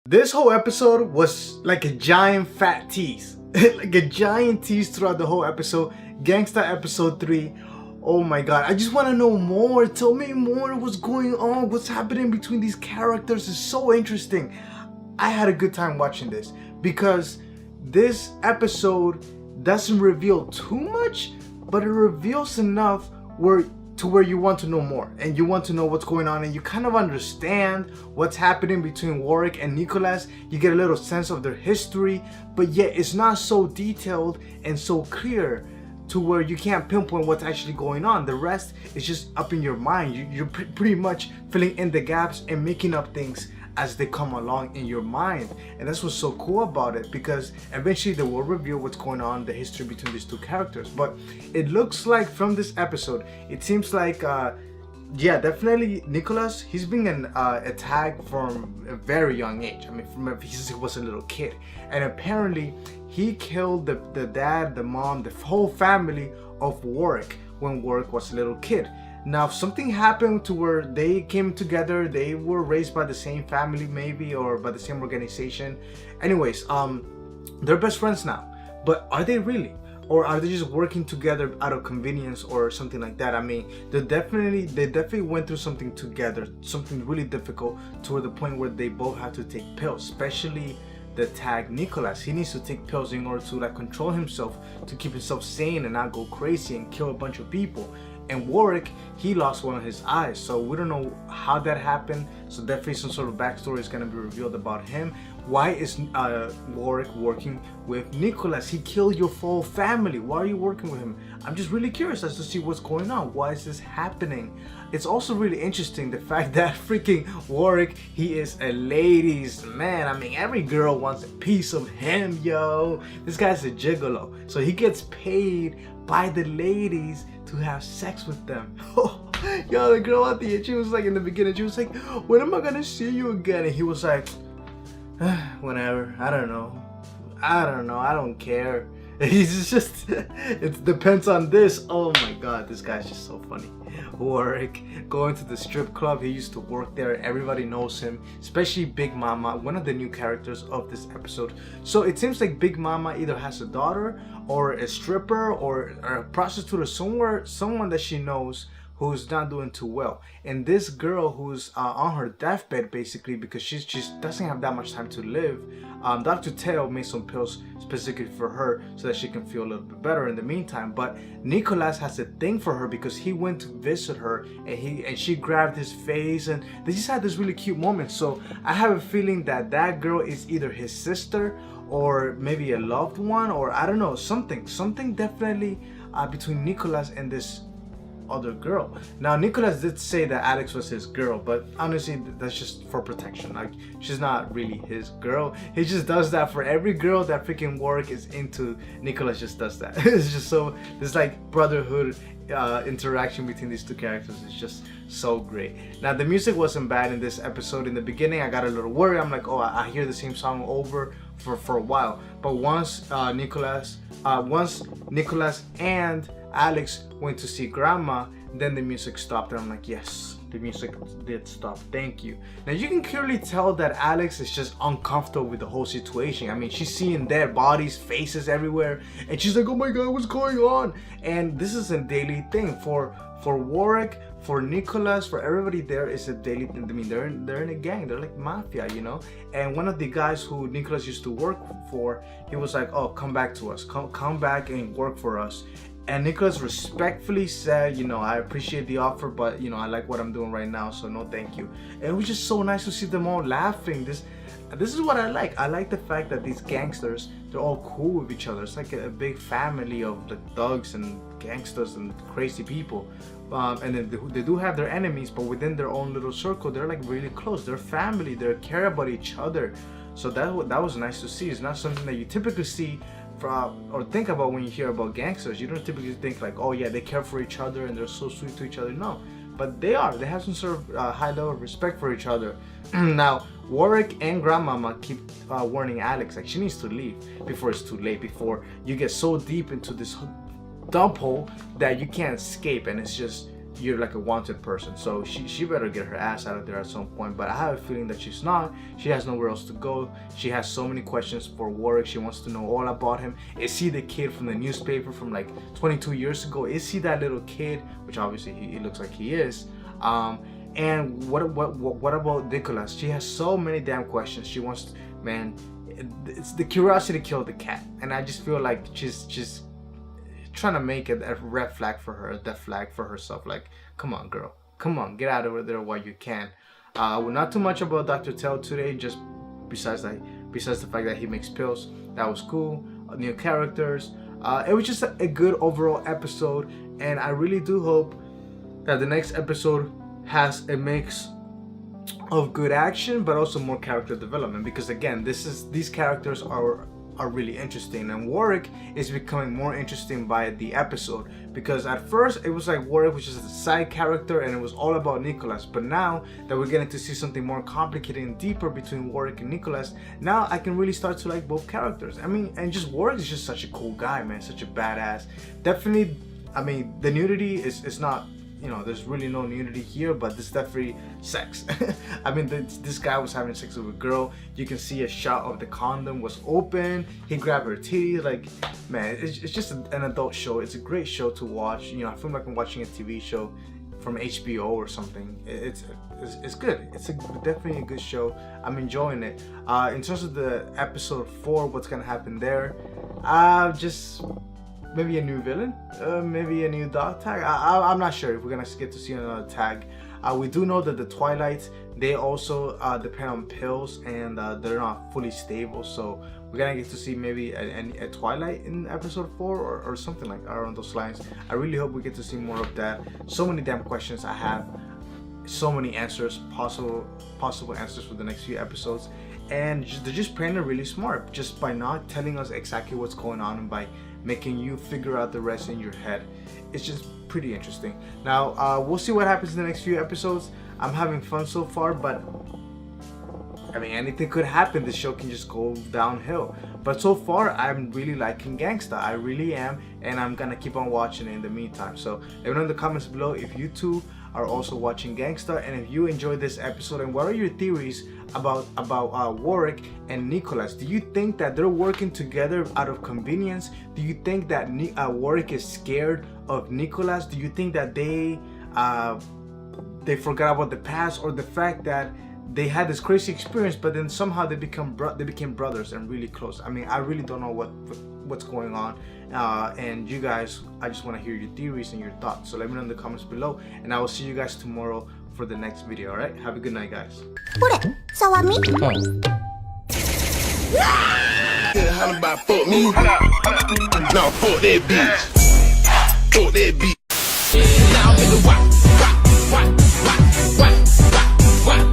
This whole episode was like a giant fat tease. Like a giant tease throughout the whole episode. Gangsta episode 3. Oh my god, I just want to know more. Tell me more. What's going on? What's happening between these characters is so interesting. I had a good time watching this because this episode doesn't reveal too much, but it reveals enough where you want to know more and you want to know what's going on and you kind of understand what's happening between Worick and Nicolas. You get a little sense of their history, but yet it's not so detailed and so clear to where you can't pinpoint what's actually going on. The rest is just up in your mind. You're pretty much filling in the gaps and making up things as they come along in your mind. And that's what's so cool about it, because eventually they will reveal what's going on, the history between these two characters. But it looks like from this episode, it seems like yeah, definitely Nicolas, he's being attacked from a very young age. I mean, from he was a little kid, and apparently he killed the dad, the mom, the whole family of Worick when Worick was a little kid. Now, something happened to where they came together. They were raised by the same family, maybe, or by the same organization. Anyways, they're best friends now. But are they really? Or are they just working together out of convenience or something like that? I mean, they definitely went through something together, something really difficult, to the point where they both had to take pills, especially the tag Nicolas. He needs to take pills in order to control himself, to keep himself sane and not go crazy and kill a bunch of people. And Worick, he lost one of his eyes, so we don't know how that happened. So definitely some sort of backstory is going to be revealed about him. Why is Worick working with Nicolas? He killed your full family. Why are you working with him? I'm just really curious as to see what's going on. Why is this happening? It's also really interesting the fact that freaking Worick, he is a ladies man. I mean, every girl wants a piece of him, yo. This guy's a gigolo, so he gets paid by the ladies to have sex with them. Yo, the girl at the end, she was like, in the beginning, she was like, when am I gonna see you again? And he was like, whenever. I don't know, I don't care. He's just, it depends on this. Oh my god, this guy's just so funny. Worick going to the strip club. He used to work there. Everybody knows him, especially Big Mama, one of the new characters of this episode. So it seems like Big Mama either has a daughter or a stripper or a prostitute or someone that she knows who's not doing too well. And this girl who's on her deathbed, basically, because she doesn't have that much time to live, Dr. Teo made some pills specifically for her so that she can feel a little bit better in the meantime. But Nicolas has a thing for her because he went to visit her and she grabbed his face and they just had this really cute moment. So I have a feeling that that girl is either his sister or maybe a loved one, or I don't know, something definitely between Nicolas and this other girl. Now, Nicolas did say that Alex was his girl, but honestly that's just for protection. Like, she's not really his girl. He just does that for every girl that freaking Worick is into. Nicolas just does that. It's just so, this like brotherhood interaction between these two characters is just so great. Now, the music wasn't bad in this episode. In the beginning I got a little worried. I'm like, oh, I hear the same song over for a while, but once Nicolas and Alex went to see Grandma, then the music stopped and I'm like, yes, the music did stop, thank you. Now you can clearly tell that Alex is just uncomfortable with the whole situation. I mean, she's seeing dead bodies, faces everywhere, and she's like, oh my god, what's going on? And this is a daily thing for Worick, for Nicolas, for everybody there. Is a daily thing. I mean, they're in a gang, they're like mafia, you know. And one of the guys who Nicolas used to work for, he was like, oh, come back to us, come back and work for us. And Nicolas respectfully said, you know, I appreciate the offer, but you know, I like what I'm doing right now, so no thank you. And it was just so nice to see them all laughing. This is what I like. I like the fact that these gangsters, they're all cool with each other. It's like a big family of like thugs and gangsters and crazy people. And then they do have their enemies, but within their own little circle, they're like really close. They're family. They care about each other. So that was nice to see. It's not something that you typically see or think about when you hear about gangsters. You don't typically think like, oh yeah, they care for each other and they're so sweet to each other. No, but they have some sort of high level of respect for each other. Now, Worick and Grandmama keep warning Alex, like, she needs to leave before it's too late, before you get so deep into this dump hole that you can't escape, and it's just you're like a wanted person. So she better get her ass out of there at some point. But I have a feeling that she's not. She has nowhere else to go. She has so many questions for Worick. She wants to know all about him. Is he the kid from the newspaper from like 22 years ago? Is he that little kid? Which obviously he looks like he is. And what about Nicolas? She has so many damn questions. She wants, man, it's the curiosity killed the cat. And I just feel like she's trying to make it a red flag for her, a death flag for herself. Like, come on, girl, come on, get out of there while you can. Well, not too much about Dr. Tell today, just besides the fact that he makes pills. That was cool. New characters. It was just a good overall episode, and I really do hope that the next episode has a mix of good action but also more character development, because again, these characters are really interesting, and Worick is becoming more interesting by the episode, because at first it was like Worick was just a side character and it was all about Nicolas, but now that we're getting to see something more complicated and deeper between Worick and Nicolas, now I can really start to like both characters. I mean, and just Worick is just such a cool guy, man, such a badass. Definitely, I mean, the nudity is not, you know, there's really no nudity here, but there's definitely sex. I mean, this guy was having sex with a girl. You can see a shot of the condom was open. He grabbed her titties. Like, man, it's just an adult show. It's a great show to watch. You know, I feel like I'm watching a TV show from HBO or something. It's good. It's definitely a good show. I'm enjoying it. In terms of the episode 4, what's gonna happen there? Just maybe a new villain, maybe a new dog tag. I'm not sure if we're gonna get to see another tag. We do know that the Twilights, they also depend on pills, and they're not fully stable, so we're gonna get to see maybe a Twilight in episode 4 or something like around those lines. I really hope we get to see more of that. So many damn questions I have, so many answers, possible answers for the next few episodes, and they're just playing it really smart, just by not telling us exactly what's going on and by making you figure out the rest in your head. It's just pretty interesting. Now, we'll see what happens in the next few episodes. I'm having fun so far, but I mean, anything could happen. This show can just go downhill. But so far, I'm really liking Gangsta. I really am, and I'm gonna keep on watching it in the meantime. So let me know in the comments below if you too are also watching Gangsta, and if you enjoyed this episode, and what are your theories about Worick and Nicolas? Do you think that they're working together out of convenience? Do you think that Worick is scared of Nicolas? Do you think that they forgot about the past, or the fact that they had this crazy experience, but then somehow they became brothers and really close? I mean, I really don't know what's going on, and you guys, I just want to hear your theories and your thoughts. So let me know in the comments below, and I will see you guys tomorrow for the next video. All right, have a good night, guys. How about fuck me? No, fuck that bitch. Fuck that bitch.